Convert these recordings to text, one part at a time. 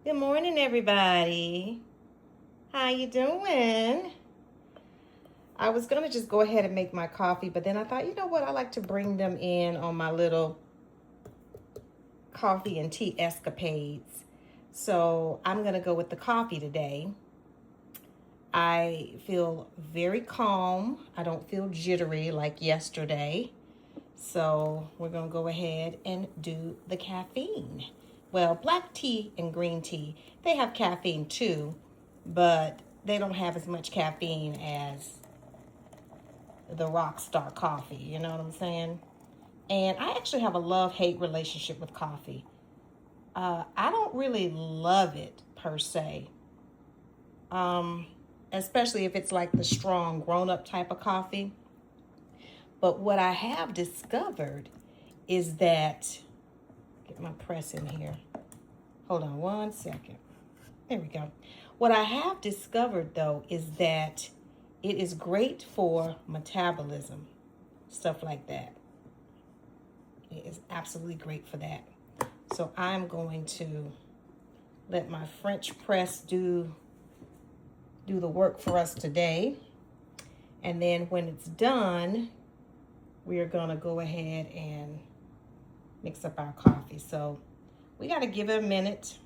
Good morning, everybody. How you doing? I was gonna just go ahead and make my coffee, but then I thought, you know what? I like to bring them in on my little coffee and tea escapades. So I'm gonna go with the coffee today. I feel very calm. I don't feel jittery like yesterday. So we're gonna go ahead and do the caffeine. Well, black tea and green tea, they have caffeine too, but they don't have as much caffeine as the Rockstar coffee, you know what I'm saying? And I actually have a love-hate relationship with coffee. I don't really love it per se, um, especially if it's like the strong grown-up type of coffee. But what I have discovered is that, get my press in here. Hold on one second. There we go. What I have discovered though is that it is great for metabolism, stuff like that. It is absolutely great for that. So I'm going to let my French press do the work for us today. And then when it's done, we are gonna go ahead and mix up our coffee. So we gotta give it a minute.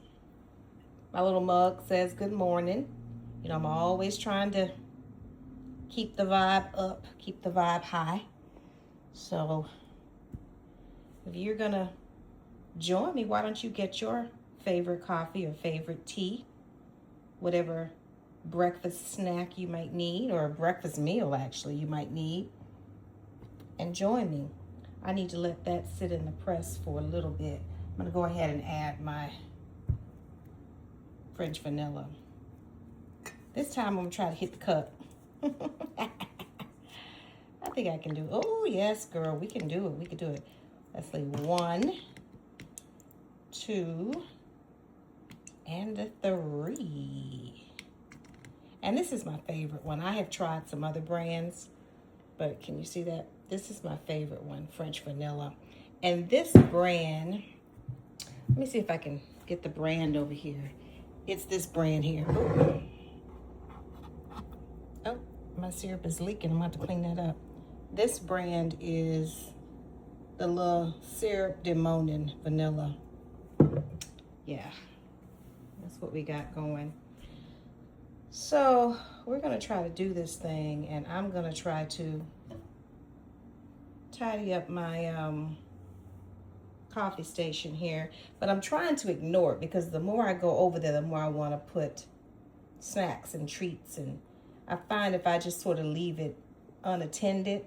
My little mug says good morning. You know, I'm always trying to keep the vibe up, keep the vibe high. So if you're gonna join me, why don't you get your favorite coffee or favorite tea, whatever breakfast snack you might need, or a breakfast meal actually you might need, and join me. I need to let that sit in the press for a little bit. I'm gonna go ahead and add my French vanilla. This time I'm gonna try to hit the cup. I think I can do it. Oh yes, girl, we can do it. We can do it. Let's see, 1, 2, and 3. And this is my favorite one. I have tried some other brands, but can you see that? This is my favorite one, French vanilla. And this brand, let me see if I can get the brand over here. It's this brand here. Ooh. Oh, my syrup is leaking. I'm going to have to clean that up. This brand is the Le Syrup de Monin Vanilla. Yeah, that's what we got going. So we're going to try to do this thing, and I'm going to try to tidy up my coffee station here, but I'm trying to ignore it because the more I go over there, the more I want to put snacks and treats, and I find if I just sort of leave it unattended,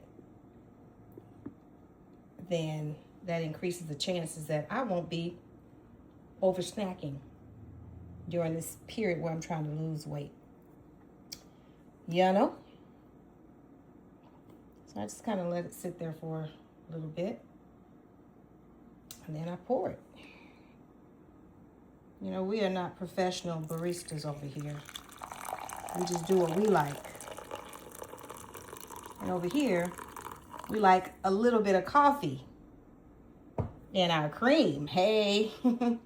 then that increases the chances that I won't be over snacking during this period where I'm trying to lose weight. You know? So I just kind of let it sit there for a little bit. And then I pour it. You know, we are not professional baristas over here. We just do what we like. And over here, we like a little bit of coffee in our cream. Hey, a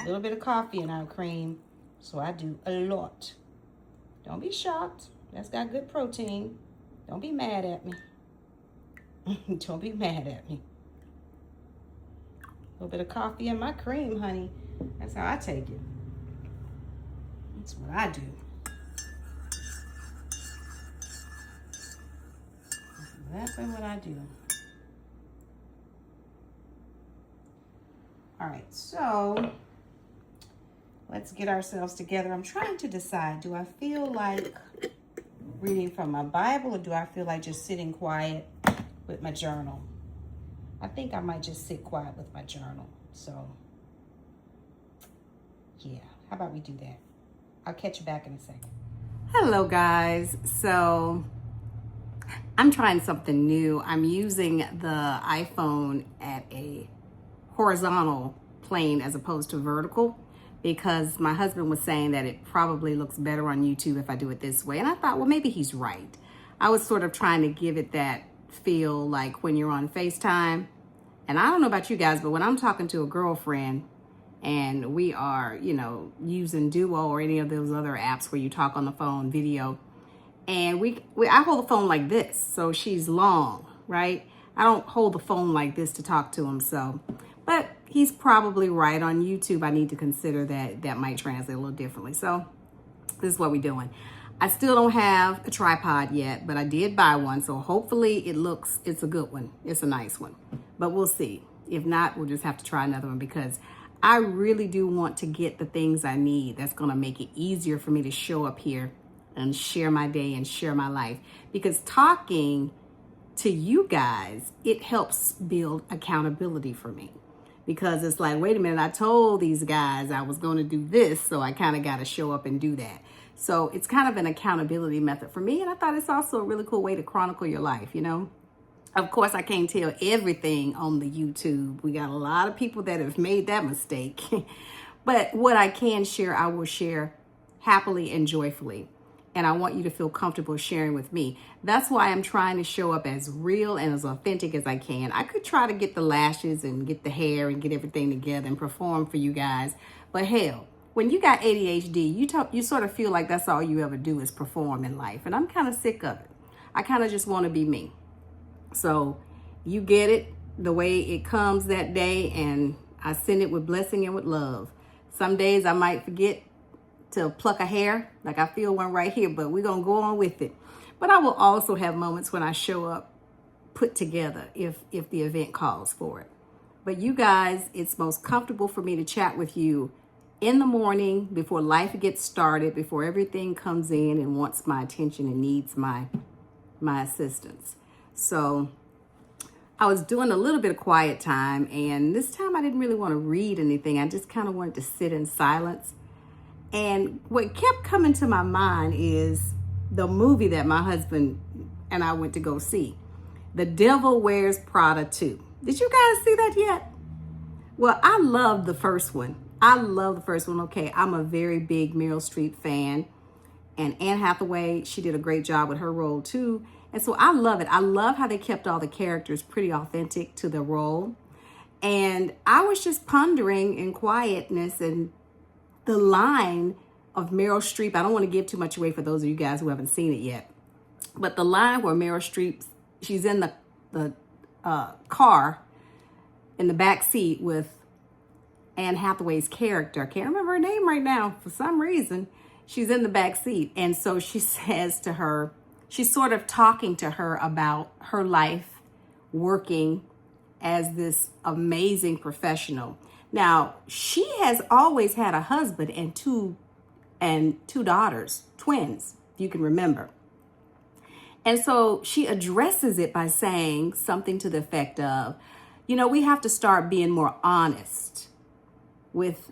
little bit of coffee in our cream. So I do a lot. Don't be shocked. That's got good protein. Don't be mad at me. Don't be mad at me. A little bit of coffee in my cream, honey. That's how I take it. That's what I do. That's exactly what I do. All right, so let's get ourselves together. I'm trying to decide, do I feel like reading from my Bible, or do I feel like just sitting quiet with my journal? I think I might just sit quiet with my journal. So, yeah, how about we do that? I'll catch you back in a second. Hello, guys. So, I'm trying something new. I'm using the iPhone at a horizontal plane as opposed to vertical, because my husband was saying that it probably looks better on YouTube if I do it this way. And I thought, well, maybe he's right. I was sort of trying to give it that feel like when you're on FaceTime. And I don't know about you guys, but when I'm talking to a girlfriend and we are, using Duo or any of those other apps where you talk on the phone, video. And I hold the phone like this, so she's long, right? I don't hold the phone like this to talk to him, so. But he's probably right. On YouTube, I need to consider that might translate a little differently. So this is what we're doing. I still don't have a tripod yet, but I did buy one, so hopefully it's a good one. It's a nice one, but we'll see. If not, we'll just have to try another one, because I really do want to get the things I need that's going to make it easier for me to show up here and share my day and share my life. Because talking to you guys, it helps build accountability for me. Because it's like, wait a minute, I told these guys I was going to do this, so I kind of got to show up and do that. So it's kind of an accountability method for me. And I thought it's also a really cool way to chronicle your life, Of course, I can't tell everything on the YouTube. We got a lot of people that have made that mistake. But what I can share, I will share happily and joyfully. And I want you to feel comfortable sharing with me. That's why I'm trying to show up as real and as authentic as I can. I could try to get the lashes and get the hair and get everything together and perform for you guys. But hell, when you got ADHD, you sort of feel like that's all you ever do is perform in life. And I'm kind of sick of it. I kind of just want to be me. So you get it the way it comes that day, and I send it with blessing and with love. Some days I might forget to pluck a hair, like I feel one right here, but we're going to go on with it. But I will also have moments when I show up put together if the event calls for it. But you guys, it's most comfortable for me to chat with you in the morning before life gets started, before everything comes in and wants my attention and needs my assistance. So I was doing a little bit of quiet time, and this time I didn't really want to read anything. I just kind of wanted to sit in silence. And what kept coming to my mind is the movie that my husband and I went to go see, The Devil Wears Prada 2. Did you guys see that yet? Well, I love the first one. Okay, I'm a very big Meryl Streep fan. And Anne Hathaway, she did a great job with her role too. And so I love it. I love how they kept all the characters pretty authentic to the role. And I was just pondering in quietness, and the line of Meryl Streep, I don't want to give too much away for those of you guys who haven't seen it yet, but the line where Meryl Streep, she's in the car in the back seat with Anne Hathaway's character. I can't remember her name right now for some reason. She's in the back seat. And so she says to her, she's sort of talking to her about her life working as this amazing professional. Now, she has always had a husband and two daughters, twins, if you can remember. And so she addresses it by saying something to the effect of, we have to start being more honest with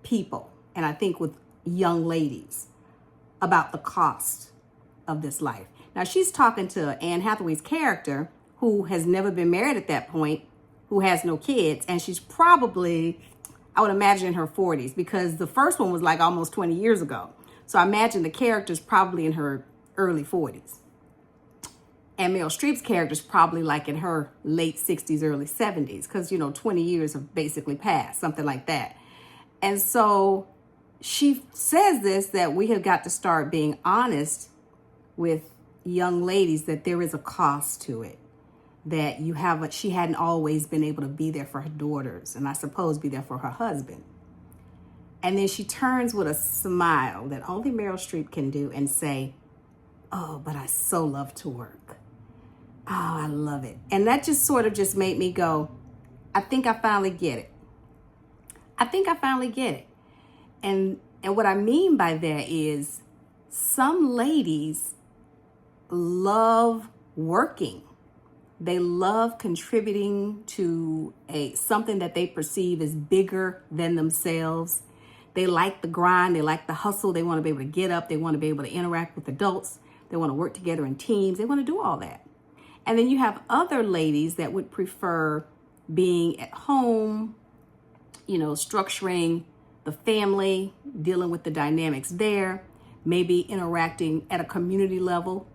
people, and I think with young ladies, about the cost of this life. Now, she's talking to Anne Hathaway's character, who has never been married at that point, who has no kids, and she's probably, I would imagine, in her 40s, because the first one was like almost 20 years ago. So I imagine the character's probably in her early 40s. And Meryl Streep's character's probably like in her late 60s, early 70s, because, 20 years have basically passed, something like that. And so she says that we have got to start being honest with young ladies, that there is a cost to it. That she hadn't always been able to be there for her daughters, and I suppose be there for her husband. And then she turns with a smile that only Meryl Streep can do and say, "Oh, but I so love to work. Oh, I love it." And that just sort of just made me go, I think I finally get it. And what I mean by that is some ladies love working. They love contributing to something that they perceive as bigger than themselves. They like the grind. They like the hustle. They want to be able to get up. They want to be able to interact with adults. They want to work together in teams. They want to do all that. And then you have other ladies that would prefer being at home, structuring the family, dealing with the dynamics there, maybe interacting at a community level,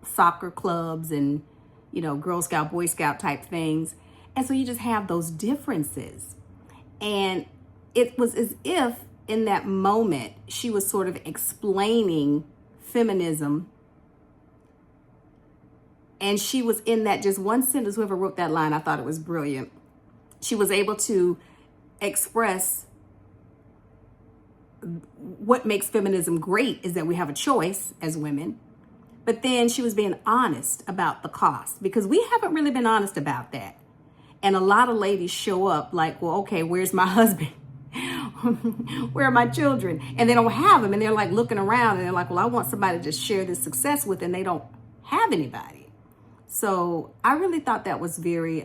soccer clubs and Girl Scout, Boy Scout type things. And so you just have those differences. And it was as if in that moment she was sort of explaining feminism. And she was in that just one sentence. Whoever wrote that line, I thought it was brilliant. She was able to express what makes feminism great is that we have a choice as women. But then she was being honest about the cost, because we haven't really been honest about that. And a lot of ladies show up like, well, okay, where's my husband? Where are my children? And they don't have them. And they're like looking around and they're like, well, I want somebody to share this success with, and they don't have anybody. So I really thought that was very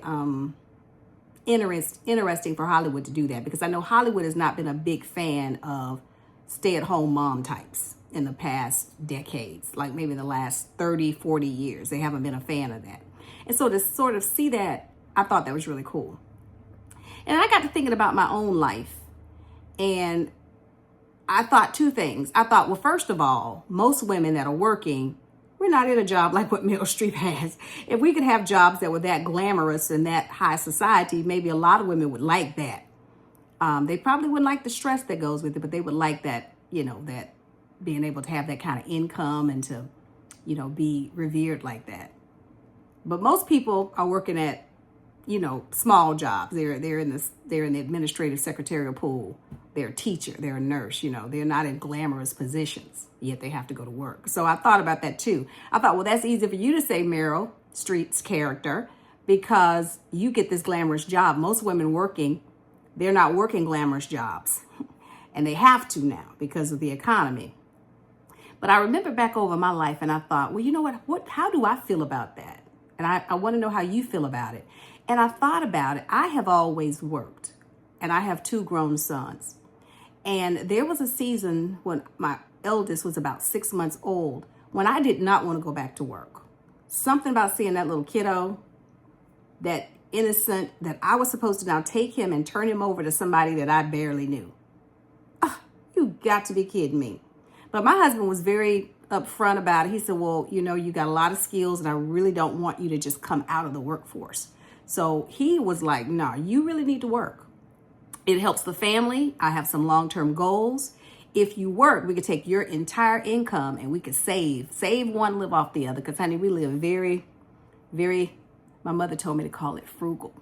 interesting for Hollywood to do that, because I know Hollywood has not been a big fan of stay-at-home mom types in the past decades, like maybe the last 30, 40 years. They haven't been a fan of that. And so to sort of see that, I thought that was really cool. And I got to thinking about my own life. And I thought two things. I thought, well, first of all, most women that are working, we're not in a job like what Meryl Streep has. If we could have jobs that were that glamorous and that high society, maybe a lot of women would like that. They probably wouldn't like the stress that goes with it, but they would like that, that being able to have that kind of income and to, be revered like that. But most people are working at, small jobs. They're in the administrative secretarial pool. They're a teacher. They're a nurse. They're not in glamorous positions, yet they have to go to work. So I thought about that too. I thought, well, that's easy for you to say, Meryl Streep's character, because you get this glamorous job. Most women working, they're not working glamorous jobs, and they have to now because of the economy. But I remember back over my life and I thought, well, you know what, how do I feel about that? And I want to know how you feel about it. And I thought about it. I have always worked, and I have 2 grown sons. And there was a season when my eldest was about 6 months old when I did not want to go back to work. Something about seeing that little kiddo, that innocent, that I was supposed to now take him and turn him over to somebody that I barely knew. Oh, you got to be kidding me. But my husband was very upfront about it. He said, well, you got a lot of skills, and I really don't want you to just come out of the workforce. So he was like, no, you really need to work. It helps the family. I have some long-term goals. If you work, we could take your entire income and we could save one, live off the other. Because, honey, we live very, very, my mother told me to call it frugal.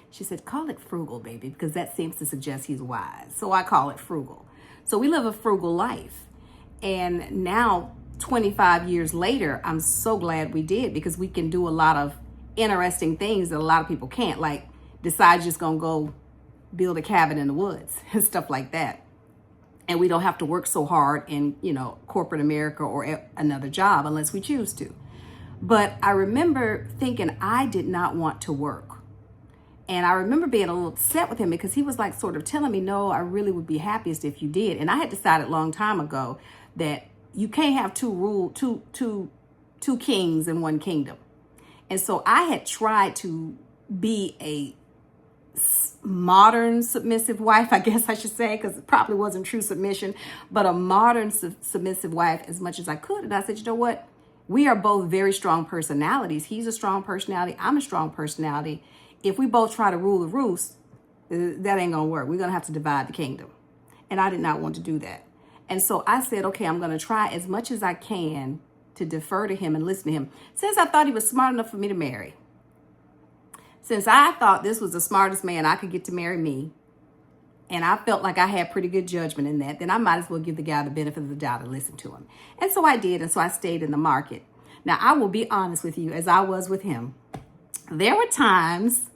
She said, call it frugal, baby, because that seems to suggest he's wise. So I call it frugal. So we live a frugal life. And now, 25 years later, I'm so glad we did, because we can do a lot of interesting things that a lot of people can't, like decide just gonna go build a cabin in the woods and stuff like that. And we don't have to work so hard in, corporate America or another job unless we choose to. But I remember thinking I did not want to work. And I remember being a little upset with him, because he was like sort of telling me, no, I really would be happiest if you did. And I had decided a long time ago that you can't have two kings in one kingdom. And so I had tried to be a modern submissive wife, I guess I should say, because it probably wasn't true submission, but a modern submissive wife as much as I could. And I said, you know what? We are both very strong personalities. He's a strong personality. I'm a strong personality. If we both try to rule the roost, that ain't going to work. We're going to have to divide the kingdom. And I did not want to do that. And so I said, okay, I'm going to try as much as I can to defer to him and listen to him, since I thought he was smart enough for me to marry. Since I thought this was the smartest man I could get to marry me, and I felt like I had pretty good judgment in that, then I might as well give the guy the benefit of the doubt and listen to him. And so I did, and so I stayed in the market. Now, I will be honest with you, as I was with him. There were times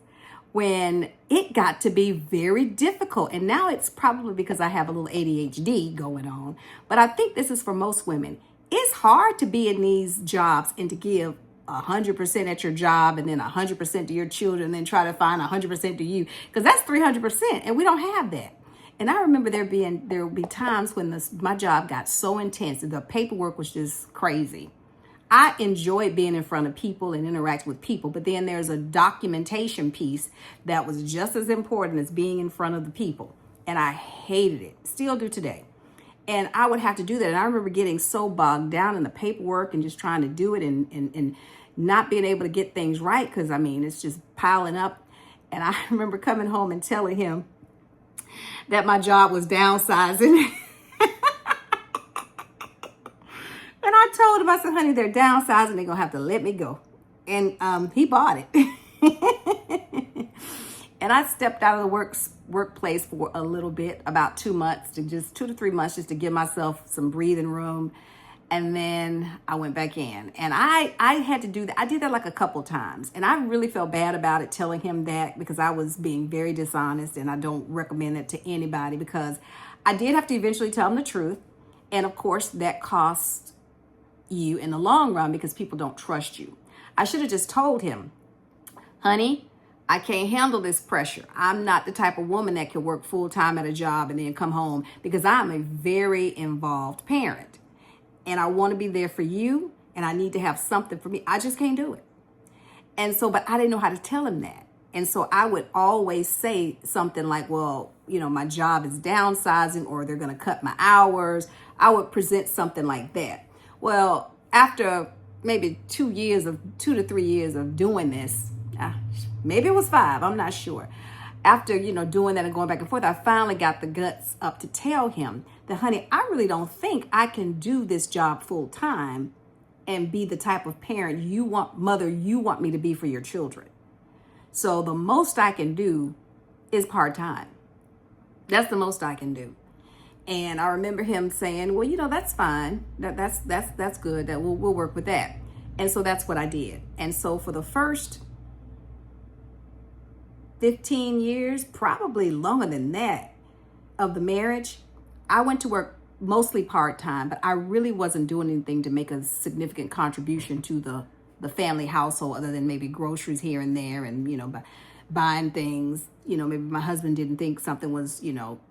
when it got to be very difficult, and now it's probably because I have a little ADHD going on, but I think this is for most women. It's hard to be in these jobs and to give 100% at your job, and then 100% to your children, and then try to find 100% to you, because that's 300%, and we don't have that. And I remember there would be times when my job got so intense and the paperwork was just crazy. I enjoyed being in front of people and interacting with people, but then there's a documentation piece that was just as important as being in front of the people, and I hated it. Still do today. And I would have to do that. And I remember getting so bogged down in the paperwork and just trying to do it and not being able to get things right, because, it's just piling up. And I remember coming home and telling him that my job was downsizing. And I told him, I said, honey, they're downsizing. They're going to have to let me go. And he bought it. And I stepped out of the workplace for a little bit, about 2 months, to just 2 to 3 months, just to give myself some breathing room. And then I went back in. And I had to do that. I did that like a couple times. And I really felt bad about it, telling him that, because I was being very dishonest. And I don't recommend it to anybody, because I did have to eventually tell him the truth. And of course, that costs you in the long run, because people don't trust you. I should have just told him, honey, I can't handle this pressure. I'm not the type of woman that can work full time at a job and then come home, because I'm a very involved parent and I want to be there for you, and I need to have something for me. I just can't do it. And so, but I didn't know how to tell him that. And so I would always say something like, well, you know, my job is downsizing, or they're going to cut my hours. I would present something like that. Well, after maybe 2 to 3 years of doing this, maybe it was 5, I'm not sure. After, doing that and going back and forth, I finally got the guts up to tell him that, honey, I really don't think I can do this job full time and be the type of parent mother you want me to be for your children. So the most I can do is part-time. That's the most I can do. And I remember him saying, well, that's fine. That's good. That we'll work with that. And so that's what I did. And so for the first 15 years, probably longer than that, of the marriage, I went to work mostly part-time, but I really wasn't doing anything to make a significant contribution to the family household, other than maybe groceries here and there, and, buying things. Maybe my husband didn't think something was,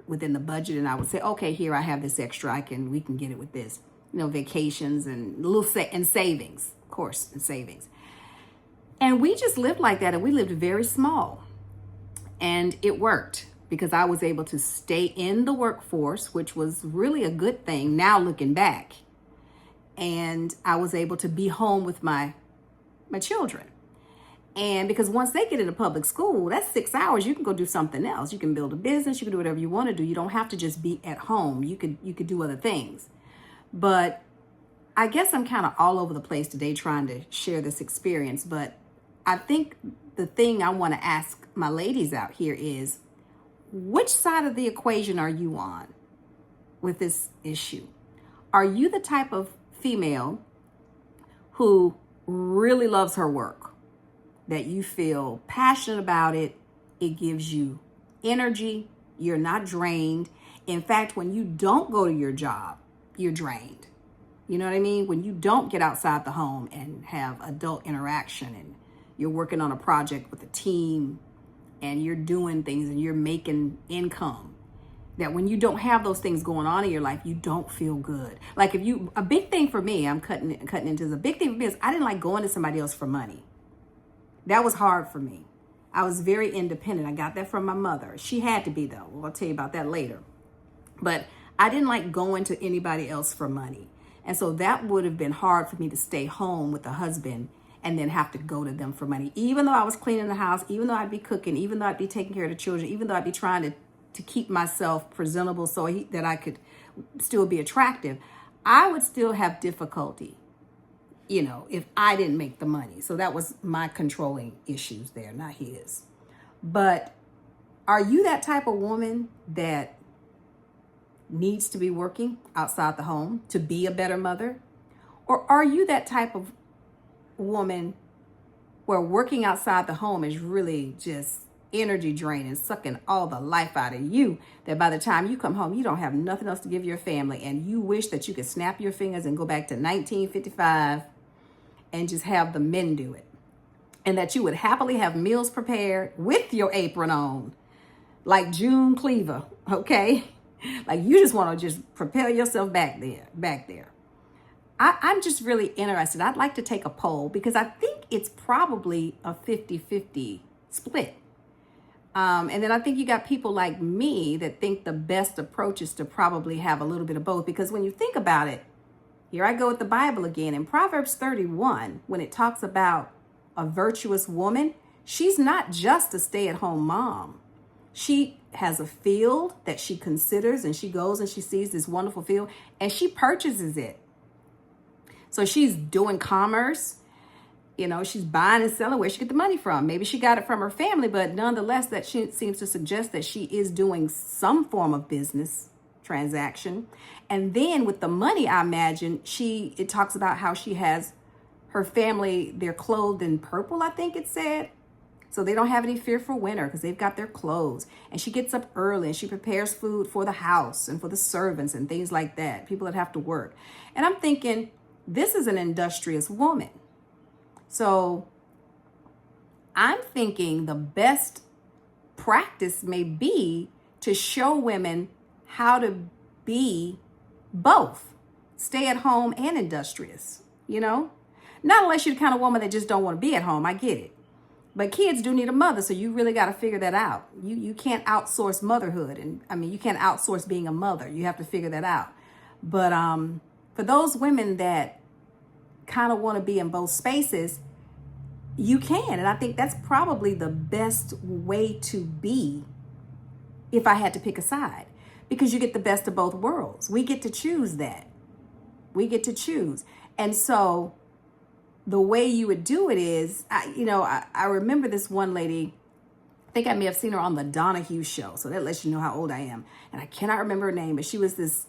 within the budget, and I would say, okay, here, I have this extra, we can get it with this, vacations and savings, of course, and savings. And we just lived like that, and we lived very small. And it worked, because I was able to stay in the workforce, which was really a good thing now looking back. And I was able to be home with my children. And because once they get into public school, that's 6 hours. You can go do something else. You can build a business. You can do whatever you want to do. You don't have to just be at home. You could do other things. But I guess I'm kind of all over the place today trying to share this experience. But I think the thing I want to ask my ladies out here is, which side of the equation are you on with this issue? Are you the type of female who really loves her work, that you feel passionate about it, it gives you energy, you're not drained? In fact, when you don't go to your job, you're drained. You know what I mean? When you don't get outside the home and have adult interaction, and you're working on a project with a team, and you're doing things and you're making income, that when you don't have those things going on in your life, you don't feel good. Like a big thing for me, I'm cutting into this, a big thing for me is I didn't like going to somebody else for money. That was hard for me. I was very independent. I got that from my mother. She had to be, though. Well, I'll tell you about that later. But I didn't like going to anybody else for money. And so that would have been hard for me to stay home with a husband and then have to go to them for money. Even though I was cleaning the house, even though I'd be cooking, even though I'd be taking care of the children, even though I'd be trying to keep myself presentable so that I could still be attractive, I would still have difficulty, if I didn't make the money. So that was my controlling issues there, not his. But are you that type of woman that needs to be working outside the home to be a better mother? Or are you that type of woman where working outside the home is really just energy draining, sucking all the life out of you, that by the time you come home, you don't have nothing else to give your family, and you wish that you could snap your fingers and go back to 1955 and just have the men do it, and that you would happily have meals prepared with your apron on, like June Cleaver, okay? Like you just want to just propel yourself back there. I'm just really interested. I'd like to take a poll, because I think it's probably a 50-50 split. And then I think you got people like me that think the best approach is to probably have a little bit of both. Because when you think about it, here I go with the Bible again. In Proverbs 31, when it talks about a virtuous woman, she's not just a stay-at-home mom. She has a field that she considers, and she goes and she sees this wonderful field and she purchases it. So she's doing commerce. She's buying and selling. Where she get the money from? Maybe she got it from her family, but nonetheless, that she seems to suggest that she is doing some form of business transaction. And then with the money, I imagine it talks about how she has her family, they're clothed in purple, I think it said. So they don't have any fear for winter because they've got their clothes. And she gets up early and she prepares food for the house and for the servants and things like that, people that have to work. And I'm thinking, this is an industrious woman. So I'm thinking the best practice may be to show women how to be both stay at home and industrious, Not unless you're the kind of woman that just don't want to be at home. I get it. But kids do need a mother, so you really got to figure that out. You can't outsource motherhood. And you can't outsource being a mother. You have to figure that out. But for those women that kind of want to be in both spaces, you can. And I think that's probably the best way to be if I had to pick a side, because you get the best of both worlds. We get to choose that. We get to choose. And so the way you would do it is, I remember this one lady, I think I may have seen her on the Donahue show. So that lets you know how old I am. And I cannot remember her name, but she was this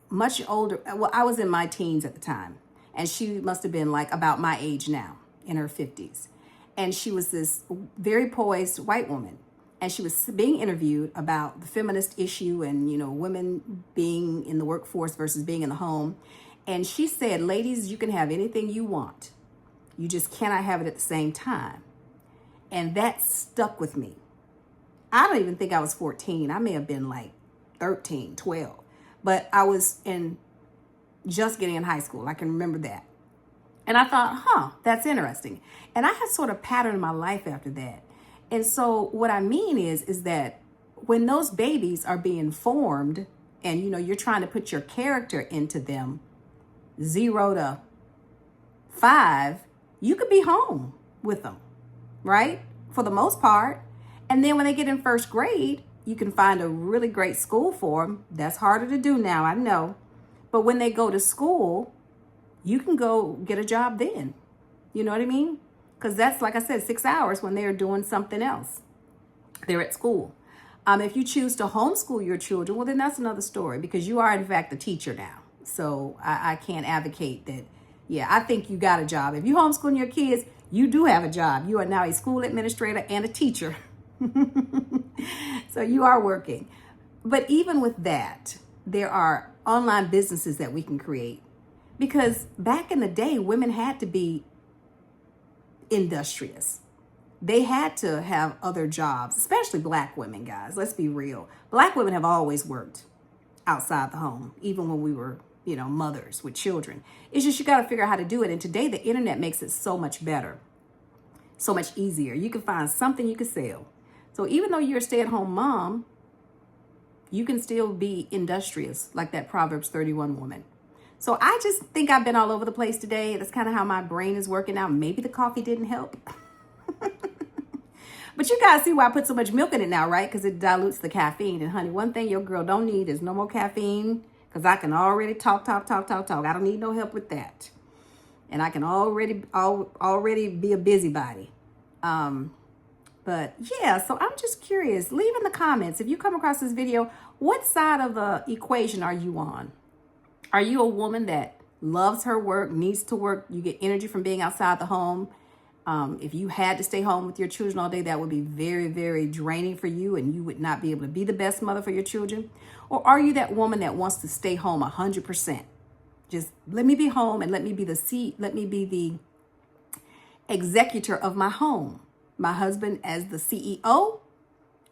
much older. Well, I was in my teens at the time. And she must have been like about my age now, in her 50s. And she was this very poised white woman. And she was being interviewed about the feminist issue and, women being in the workforce versus being in the home. And she said, ladies, you can have anything you want. You just cannot have it at the same time. And that stuck with me. I don't even think I was 14. I may have been like 13, 12. But I was just getting in high school. I can remember that. And I thought, that's interesting. And I had sort of patterned my life after that. And so what I mean is that when those babies are being formed and, you're trying to put your character into them, 0 to 5, you could be home with them, right? For the most part. And then when they get in first grade, you can find a really great school for them. That's harder to do now, I know. But when they go to school, you can go get a job then. You know what I mean? Because that's, like I said, 6 hours when they're doing something else. They're at school. If you choose to homeschool your children, well, then that's another story, because you are, in fact, a teacher now. So I can't advocate that. Yeah, I think you got a job. If you homeschooling your kids, you do have a job. You are now a school administrator and a teacher. So you are working. But even with that, there are online businesses that we can create. Because back in the day, women had to be industrious. They had to have other jobs, especially Black women, guys. Let's be real. Black women have always worked outside the home, even when we were, mothers with children. It's just you got to figure out how to do it. And today, the internet makes it so much better, so much easier. You can find something you can sell. So even though you're a stay-at-home mom, you can still be industrious, like that Proverbs 31 woman. So I just think I've been all over the place today. That's kind of how my brain is working out. Maybe the coffee didn't help. But you guys see why I put so much milk in it now, right? Because it dilutes the caffeine. And honey, one thing your girl don't need is no more caffeine, because I can already talk. I don't need no help with that. And I can already be a busybody. But yeah, so I'm just curious. Leave in the comments, if you come across this video, what side of the equation are you on? Are you a woman that loves her work, needs to work? You get energy from being outside the home. If you had to stay home with your children all day, that would be very, very draining for you, and you would not be able to be the best mother for your children. Or are you that woman that wants to stay home 100%? Just let me be home and let me be the executor of my home. My husband as the CEO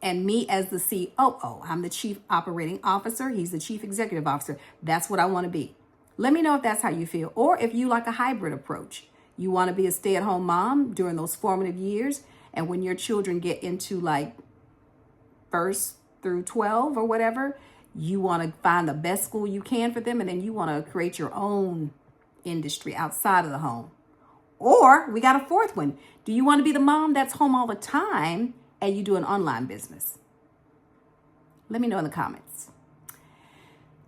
and me as the COO. I'm the chief operating officer. He's the chief executive officer. That's what I want to be. Let me know if that's how you feel, or if you like a hybrid approach. You want to be a stay-at-home mom during those formative years, and when your children get into like 1st through 12 or whatever, you want to find the best school you can for them, and then you want to create your own industry outside of the home. Or we got a fourth one. Do you want to be the mom that's home all the time and you do an online business? Let me know in the comments.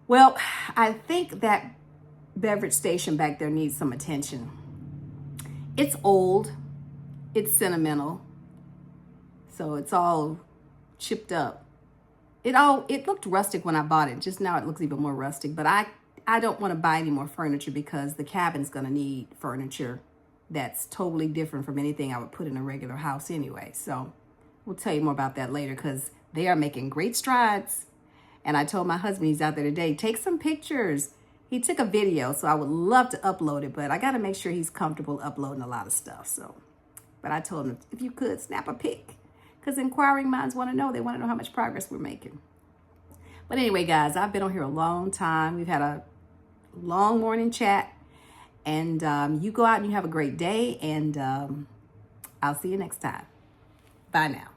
Well, I think that beverage station back there needs some attention. It's old, it's sentimental, so it's all chipped up. It looked rustic when I bought it. Just now it looks even more rustic, but I don't want to buy any more furniture because the cabin's going to need furniture that's totally different from anything I would put in a regular house anyway. So we'll tell you more about that later because they are making great strides. And I told my husband, he's out there today, take some pictures. He took a video, so I would love to upload it, but I got to make sure he's comfortable uploading a lot of stuff. So, but I told him, if you could, snap a pic, because inquiring minds want to know. They want to know how much progress we're making. But anyway, guys, I've been on here a long time. We've had a long morning chat, and you go out and you have a great day, and I'll see you next time. Bye now.